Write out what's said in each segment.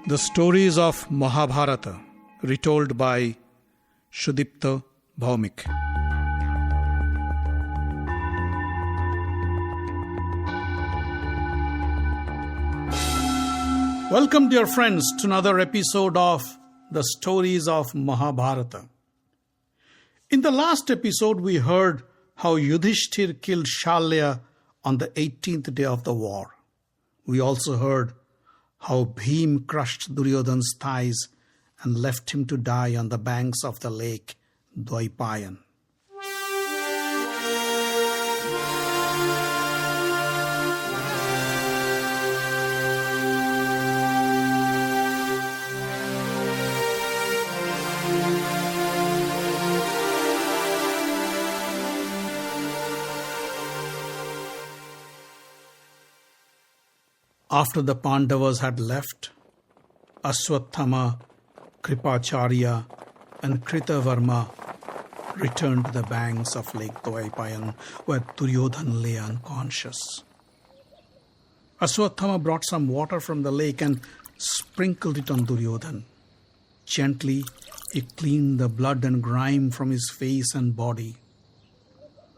The stories of Mahabharata, retold by Sudipta Bhaumik. Welcome, dear friends, to another episode of the stories of Mahabharata. In the last episode, we heard how Yudhishthir killed Shalya on the 18th day of the war. We also heard how Bhim crushed Duryodhana's thighs and left him to die on the banks of the lake Dwaipayan. After the Pandavas had left, Aswathama, Kripacharya and Kritavarma returned to the banks of Lake Dwaipayan, where Duryodhana lay unconscious. Aswathama brought some water from the lake and sprinkled it on Duryodhana. Gently, he cleaned the blood and grime from his face and body.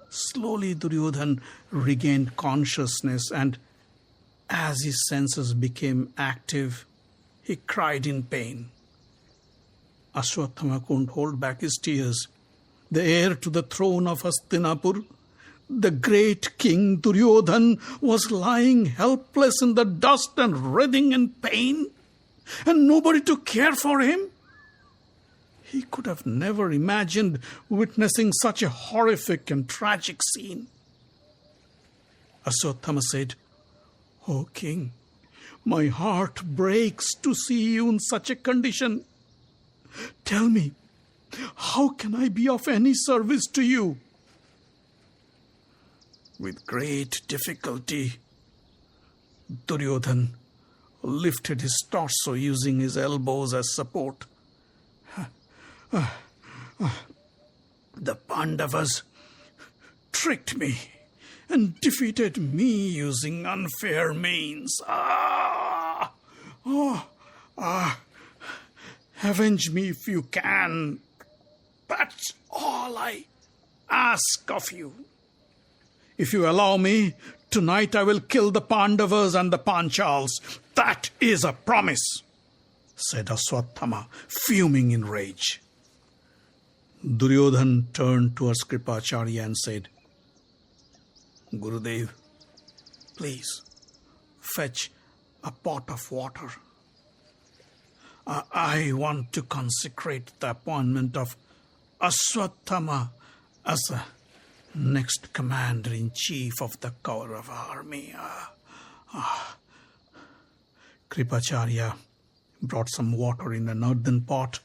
Slowly, Duryodhana regained consciousness, and as his senses became active, he cried in pain. Aswathama couldn't hold back his tears. The heir to the throne of Hastinapur, the great king Duryodhana, was lying helpless in the dust and writhing in pain, and nobody to care for him. He could have never imagined witnessing such a horrific and tragic scene. Aswathama said, "O king, my heart breaks to see you in such a condition. Tell me, how can I be of any service to you?" With great difficulty, Duryodhana lifted his torso using his elbows as support. The Pandavas tricked me and defeated me using unfair means. Avenge me if you can. That's all I ask of you. If you allow me, tonight I will kill the Pandavas and the Panchals. That is a promise, said Aswathama, fuming in rage. Duryodhana turned towards Kripacharya and said, "Gurudev, please fetch a pot of water. I want to consecrate the appointment of Aswathama as the next commander-in-chief of the Kaurava army." Kripacharya brought some water in an earthen pot,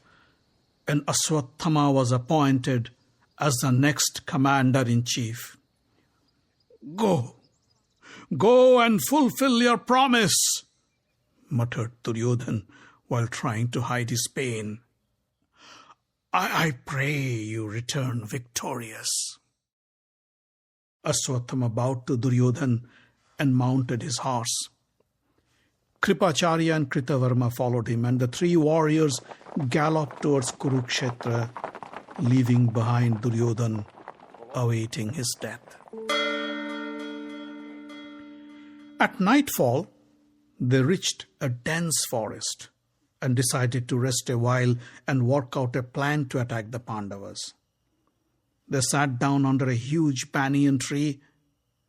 and Aswathama was appointed as the next commander-in-chief. Go and fulfill your promise," muttered Duryodhana while trying to hide his pain. I pray you return victorious." Aswathama bowed to Duryodhana and mounted his horse. Kripacharya and Kritavarma followed him, and the three warriors galloped towards Kurukshetra, leaving behind Duryodhana, awaiting his death. At nightfall, they reached a dense forest and decided to rest a while and work out a plan to attack the Pandavas. They sat down under a huge banyan tree,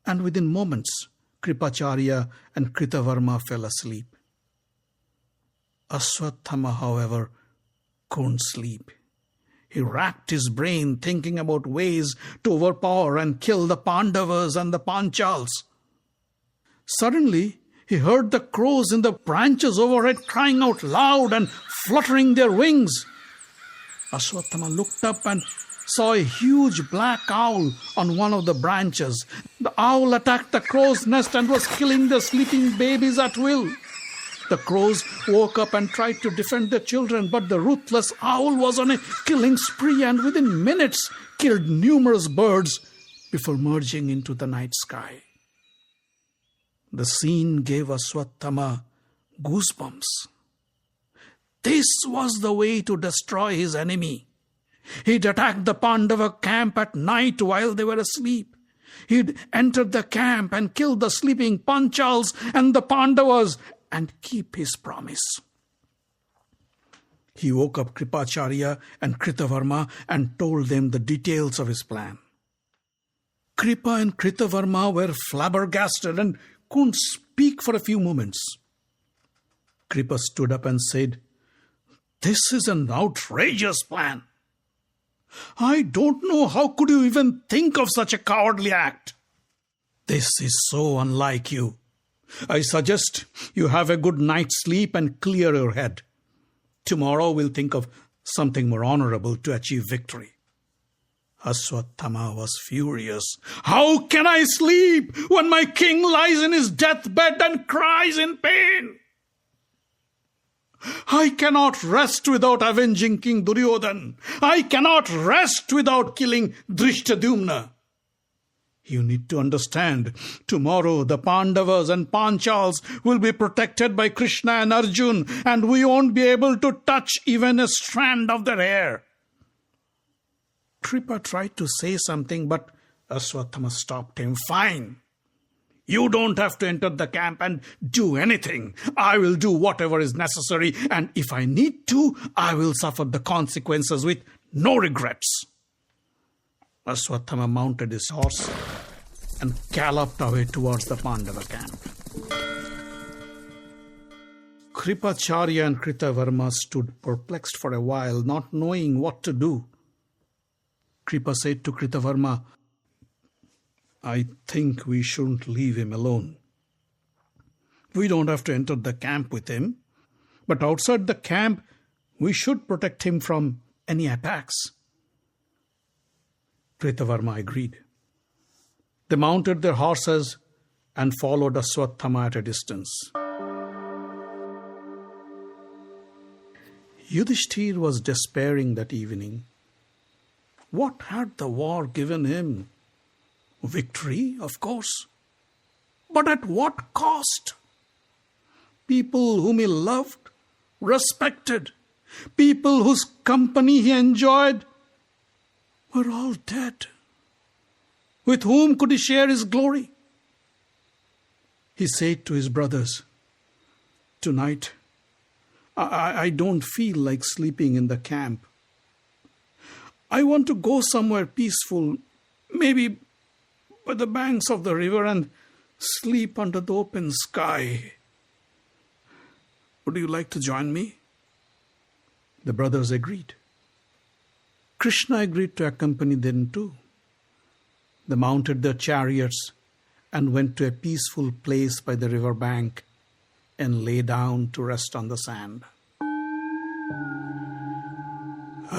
and within moments, Kripacharya and Kritavarma fell asleep. Aswathama, however, couldn't sleep. He racked his brain thinking about ways to overpower and kill the Pandavas and the Panchals. Suddenly, he heard the crows in the branches overhead crying out loud and fluttering their wings. Aswathama looked up and saw a huge black owl on one of the branches. The owl attacked the crow's nest and was killing the sleeping babies at will. The crows woke up and tried to defend their children, but the ruthless owl was on a killing spree and within minutes killed numerous birds before merging into the night sky. The scene gave Aswathama goosebumps. This was the way to destroy his enemy. He'd attacked the Pandava camp at night while they were asleep. He'd entered the camp and killed the sleeping Panchals and the Pandavas and keep his promise. He woke up Kripacharya and Kritavarma and told them the details of his plan. Kripa and Kritavarma were flabbergasted and couldn't speak for a few moments. Kripa stood up and said, "This is an outrageous plan. I don't know how could you even think of such a cowardly act. This is so unlike you. I suggest you have a good night's sleep and clear your head. Tomorrow we'll think of something more honorable to achieve victory." Aswathama was furious. "How can I sleep when my king lies in his deathbed and cries in pain? I cannot rest without avenging King Duryodhan. I cannot rest without killing Drishtadumna. You need to understand, tomorrow the Pandavas and Panchals will be protected by Krishna and Arjun, and we won't be able to touch even a strand of their hair." Kripa tried to say something, but Aswathama stopped him. "Fine. You don't have to enter the camp and do anything. I will do whatever is necessary, and if I need to, I will suffer the consequences with no regrets." Aswathama mounted his horse and galloped away towards the Pandava camp. Kripacharya and Kritavarma stood perplexed for a while, not knowing what to do. Kripa said to Kritavarma, "I think we shouldn't leave him alone. We don't have to enter the camp with him, but outside the camp, we should protect him from any attacks." Kritavarma agreed. They mounted their horses and followed Aswathama at a distance. Yudhishthir was despairing that evening. What had the war given him? Victory, of course. But at what cost? People whom he loved, respected, people whose company he enjoyed, were all dead. With whom could he share his glory? He said to his brothers, "Tonight, I don't feel like sleeping in the camp. I want to go somewhere peaceful, maybe by the banks of the river, and sleep under the open sky. Would you like to join me?" The brothers agreed. Krishna agreed to accompany them too. They mounted their chariots and went to a peaceful place by the river bank and lay down to rest on the sand.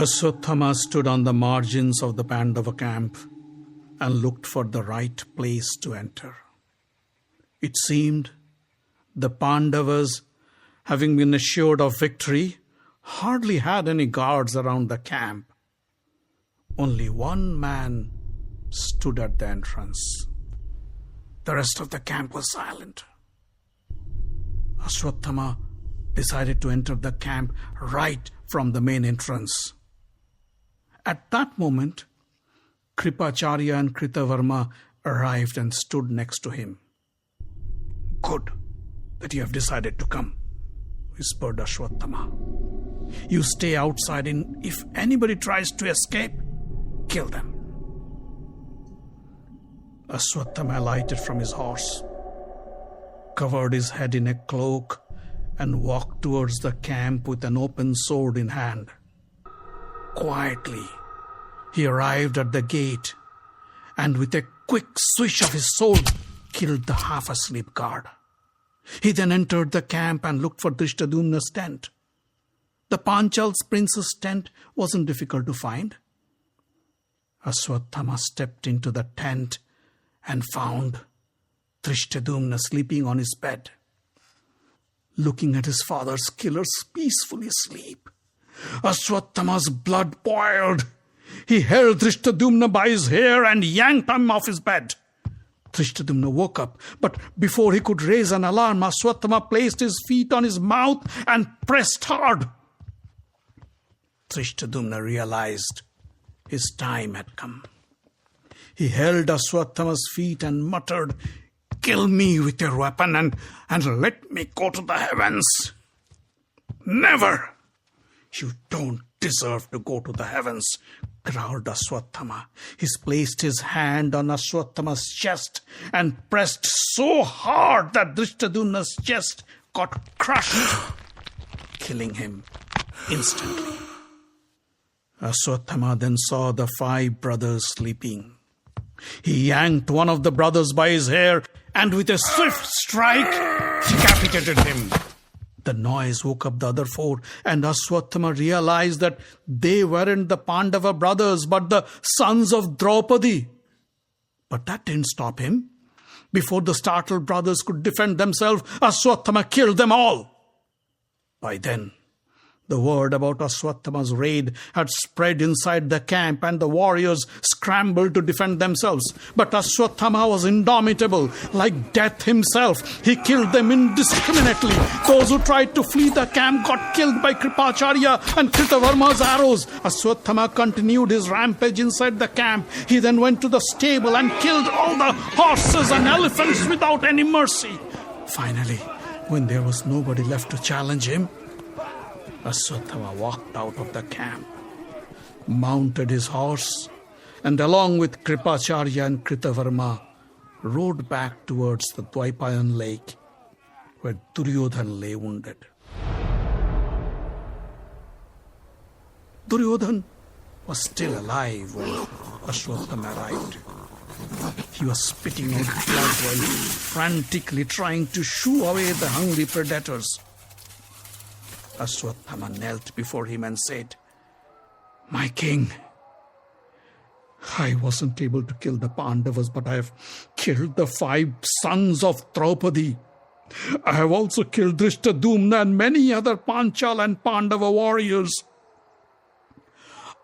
Aswathama stood on the margins of the Pandava camp and looked for the right place to enter. It seemed the Pandavas, having been assured of victory, hardly had any guards around the camp. Only one man stood at the entrance. The rest of the camp was silent. Aswathama decided to enter the camp right from the main entrance. At that moment, Kripacharya and Kritavarma arrived and stood next to him. "Good that you have decided to come," whispered Aswathama. "You stay outside, and if anybody tries to escape, kill them." Aswathama alighted from his horse, covered his head in a cloak, and walked towards the camp with an open sword in hand. Quietly, he arrived at the gate and with a quick swish of his sword killed the half-asleep guard. He then entered the camp and looked for Drishtadumna's tent. The Panchal's prince's tent wasn't difficult to find. Aswathama stepped into the tent and found Drishtadumna sleeping on his bed, looking at his father's killers peacefully asleep. Aswathama's blood boiled. He held Drishtadumna by his hair and yanked him off his bed. Drishtadumna woke up, but before he could raise an alarm, Aswathama placed his feet on his mouth and pressed hard. Drishtadyumna realized his time had come. He held Aswathama's feet and muttered, "Kill me with your weapon and let me go to the heavens." "Never! You don't deserve to go to the heavens," growled Aswathama. He placed his hand on Aswathama's chest and pressed so hard that Drishtadyumna's chest got crushed, killing him instantly. Aswathama then saw the 5 brothers sleeping. He yanked one of the brothers by his hair and with a swift strike decapitated him. The noise woke up the other 4, and Aswathama realized that they weren't the Pandava brothers but the sons of Draupadi. But that didn't stop him. Before the startled brothers could defend themselves, Aswathama killed them all. By then, the word about Aswathama's raid had spread inside the camp, and the warriors scrambled to defend themselves. But Aswathama was indomitable, like death himself. He killed them indiscriminately. Those who tried to flee the camp got killed by Kripacharya and Kritavarma's arrows. Aswathama continued his rampage inside the camp. He then went to the stable and killed all the horses and elephants without any mercy. Finally, when there was nobody left to challenge him, Aswathama walked out of the camp, mounted his horse, and along with Kripacharya and Kritavarma, rode back towards the Dwaipayan lake, where Duryodhan lay wounded. Duryodhan was still alive when Aswathama arrived. He was spitting out blood while frantically trying to shoo away the hungry predators. Aswathama knelt before him and said, "My king, I wasn't able to kill the Pandavas, but I have killed the 5 sons of Draupadi. I have also killed Drishtadyumna and many other Panchal and Pandava warriors.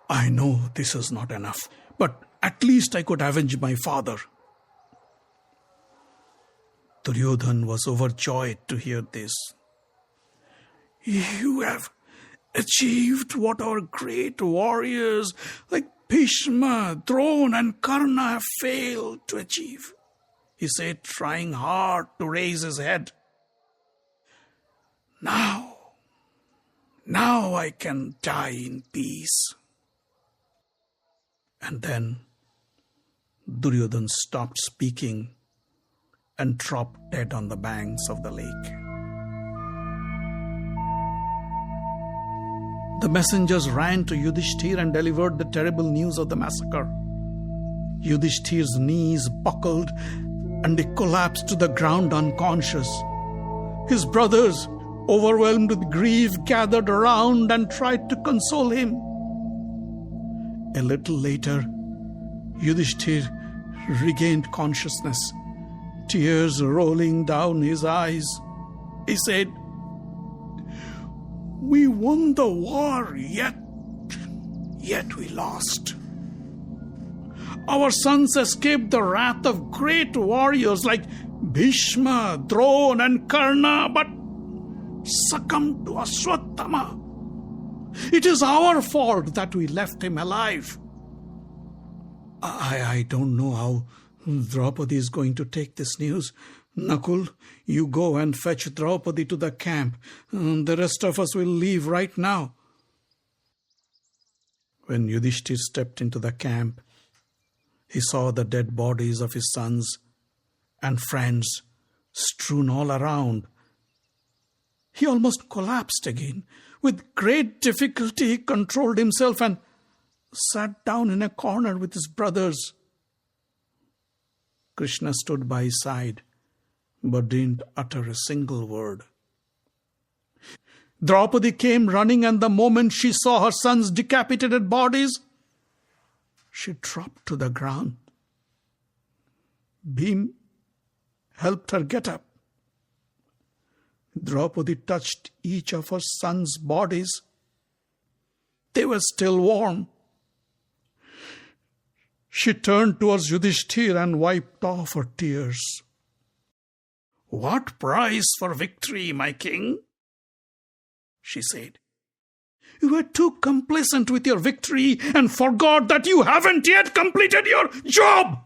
I know this is not enough, but at least I could avenge my father." Duryodhan was overjoyed to hear this. "You have achieved what our great warriors like Bhishma, Drona and Karna have failed to achieve," he said, trying hard to raise his head. Now I can die in peace." And then Duryodhan stopped speaking and dropped dead on the banks of the lake. The messengers ran to Yudhishthir and delivered the terrible news of the massacre. Yudhishthir's knees buckled and he collapsed to the ground unconscious. His brothers, overwhelmed with grief, gathered around and tried to console him. A little later, Yudhishthir regained consciousness, tears rolling down his eyes. He said, "We won the war, yet we lost. Our sons escaped the wrath of great warriors like Bhishma, Drona and Karna, but succumbed to Aswathama. It is our fault that we left him alive." I don't know how Draupadi is going to take this news. Nakul, you go and fetch Draupadi to the camp. The rest of us will leave right now. When Yudhishthir stepped into the camp, he saw the dead bodies of his sons and friends strewn all around. He almost collapsed again. With great difficulty, he controlled himself and sat down in a corner with his brothers. Krishna stood by his side, but didn't utter a single word. Draupadi came running, and the moment she saw her sons' decapitated bodies, she dropped to the ground. Bhim helped her get up. Draupadi touched each of her sons' bodies. They were still warm. She turned towards Yudhishthir and wiped off her tears. "What price for victory, my king?" she said. You were too complacent with your victory and forgot that you haven't yet completed your job.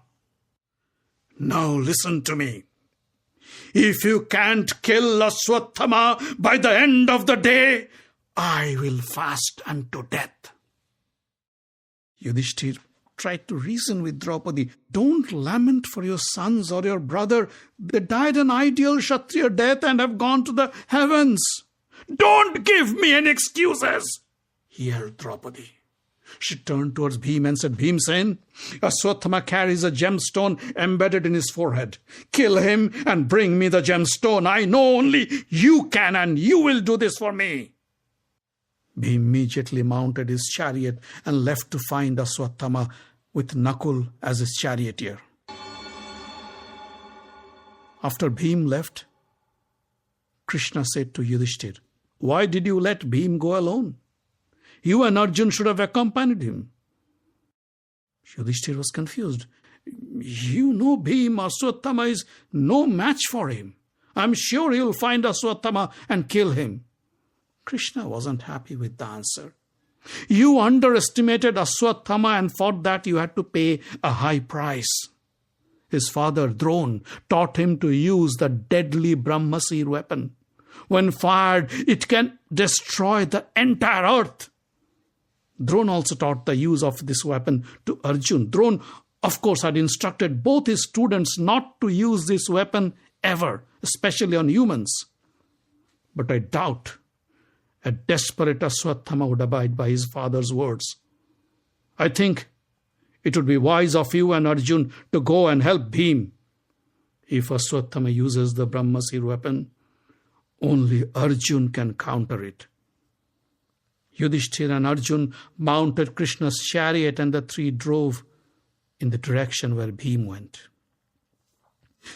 Now listen to me. If you can't kill Aswathama by the end of the day, I will fast unto death. Yudhishthir tried to reason with Draupadi. Don't lament for your sons or your brother. They died an ideal Kshatriya death and have gone to the heavens. Don't give me any excuses, yelled Draupadi. She turned towards Bhim and said, Bhimsen, Aswathama carries a gemstone embedded in his forehead. Kill him and bring me the gemstone. I know only you can, and you will do this for me. Bhim immediately mounted his chariot and left to find Aswathama with Nakul as his charioteer. After Bhim left, Krishna said to Yudhishthir, why did you let Bhim go alone? You and Arjun should have accompanied him. Yudhishthir was confused. You know Bhim, Aswathama is no match for him. I'm sure he'll find Aswathama and kill him. Krishna wasn't happy with the answer. You underestimated Aswathama, and for that you had to pay a high price. His father, Drona, taught him to use the deadly Brahmasir weapon. When fired, it can destroy the entire earth. Drona also taught the use of this weapon to Arjun. Drona, of course, had instructed both his students not to use this weapon ever, especially on humans. But I doubt a desperate Aswathama would abide by his father's words. I think it would be wise of you and Arjun to go and help Bhim. If Aswathama uses the Brahmasir weapon, only Arjun can counter it. Yudhishthir and Arjun mounted Krishna's chariot, and the three drove in the direction where Bhim went.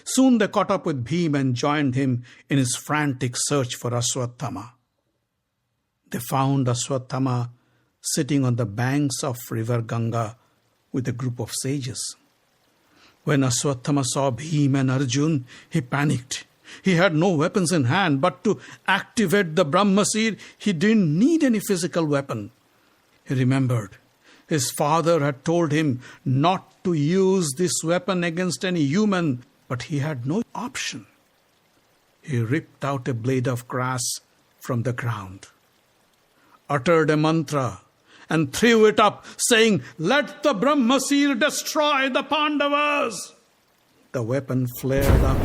Soon they caught up with Bhim and joined him in his frantic search for Aswathama. They found Aswathama sitting on the banks of river Ganga with a group of sages. When Aswathama saw Bhim and Arjun, he panicked. He had no weapons in hand, but to activate the Brahmasir, he didn't need any physical weapon. He remembered his father had told him not to use this weapon against any human, but he had no option. He ripped out a blade of grass from the ground, uttered a mantra, and threw it up, saying, "Let the Brahmasir destroy the Pandavas." The weapon flared up,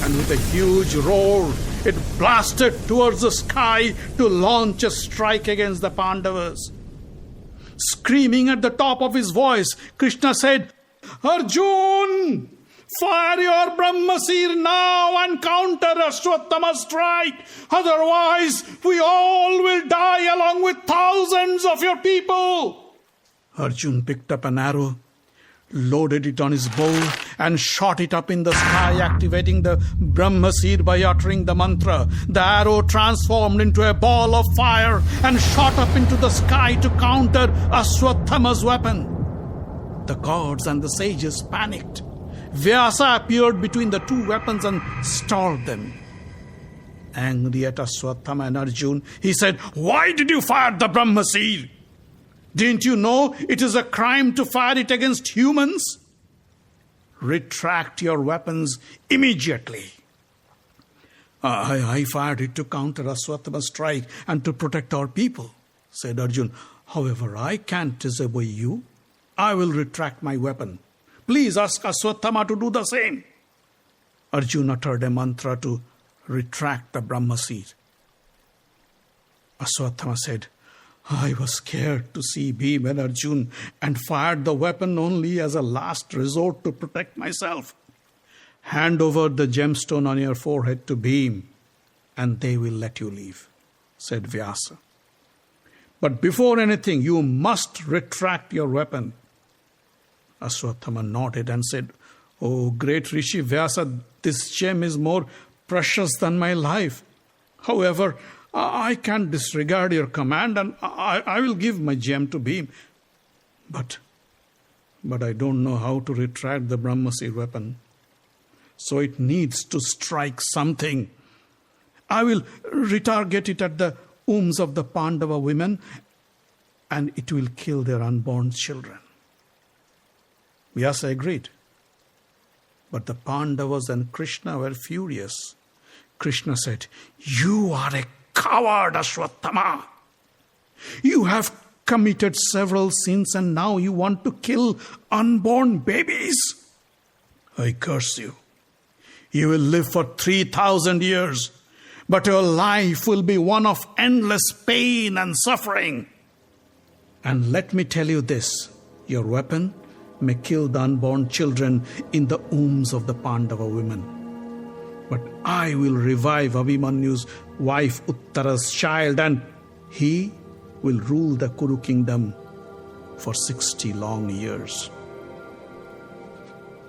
and with a huge roar, it blasted towards the sky to launch a strike against the Pandavas. Screaming at the top of his voice, Krishna said, "Arjun, fire your Brahmasir now and counter Aswathama's strike. Otherwise, we all will die along with thousands of your people." Arjun picked up an arrow, loaded it on his bow, and shot it up in the sky, activating the Brahmasir by uttering the mantra. The arrow transformed into a ball of fire and shot up into the sky to counter Aswathama's weapon. The gods and the sages panicked. Vyasa appeared between the two weapons and stalled them. Angry at Aswathama and Arjun, he said, "Why did you fire the Brahmasir? Didn't you know it is a crime to fire it against humans? Retract your weapons immediately." I fired it to counter Aswathama's strike and to protect our people," said Arjun. "However, I can't disobey you. I will retract my weapon. Please ask Aswathama to do the same." Arjun uttered a mantra to retract the Brahmasir. Aswathama said, "I was scared to see Bhim and Arjun and fired the weapon only as a last resort to protect myself. Hand over the gemstone on your forehead to Bhim, and they will let you leave," said Vyasa. "But before anything, you must retract your weapon." Aswathama nodded and said, "Oh, great Rishi Vyasa, this gem is more precious than my life. However, I can't disregard your command, and I will give my gem to Bhim. But I don't know how to retract the Brahmasir weapon. So it needs to strike something. I will retarget it at the wombs of the Pandava women, and it will kill their unborn children. Vyasa agreed. But the Pandavas and Krishna were furious. Krishna said, "You are a coward, Ashwathama. You have committed several sins and now you want to kill unborn babies. I curse you. You will live for 3,000 years, but your life will be one of endless pain and suffering. And let me tell you this, your weapon may kill the unborn children in the wombs of the Pandava women. But I will revive Abhimanyu's wife Uttara's child, and he will rule the Kuru kingdom for 60 long years."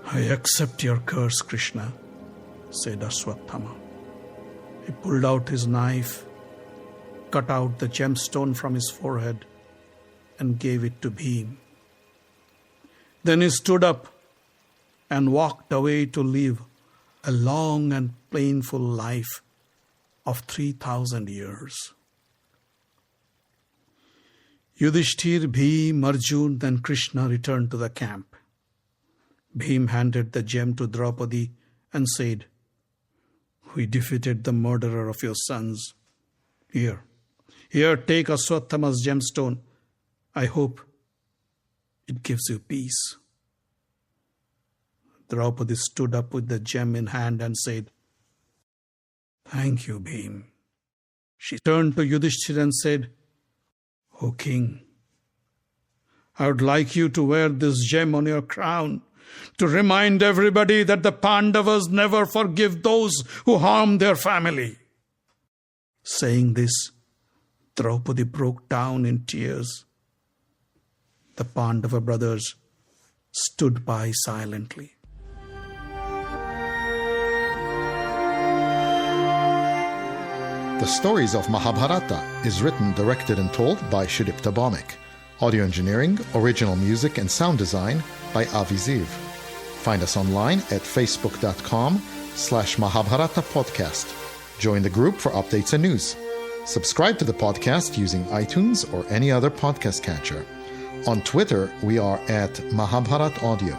"I accept your curse, Krishna," said Ashwathama. He pulled out his knife, cut out the gemstone from his forehead, and gave it to Bhim. Then he stood up and walked away to live a long and painful life of 3,000 years. Yudhishthir, Bhim, Arjun, then Krishna returned to the camp. Bhim handed the gem to Draupadi and said, "We defeated the murderer of your sons. Here, take Aswathama's gemstone. I hope it gives you peace." Draupadi stood up with the gem in hand and said, "Thank you, Bhim." She turned to Yudhishthir and said, "O king, I would like you to wear this gem on your crown to remind everybody that the Pandavas never forgive those who harm their family." Saying this, Draupadi broke down in tears. The Pandava brothers stood by silently. The Stories of Mahabharata is written, directed, and told by Sudipta Bhawmik. Audio engineering, original music, and sound design by Avi Ziv. Find us online at facebook.com/Mahabharata podcast. Join the group for updates and news. Subscribe to the podcast using iTunes or any other podcast catcher. On Twitter, we are at Mahabharat Audio.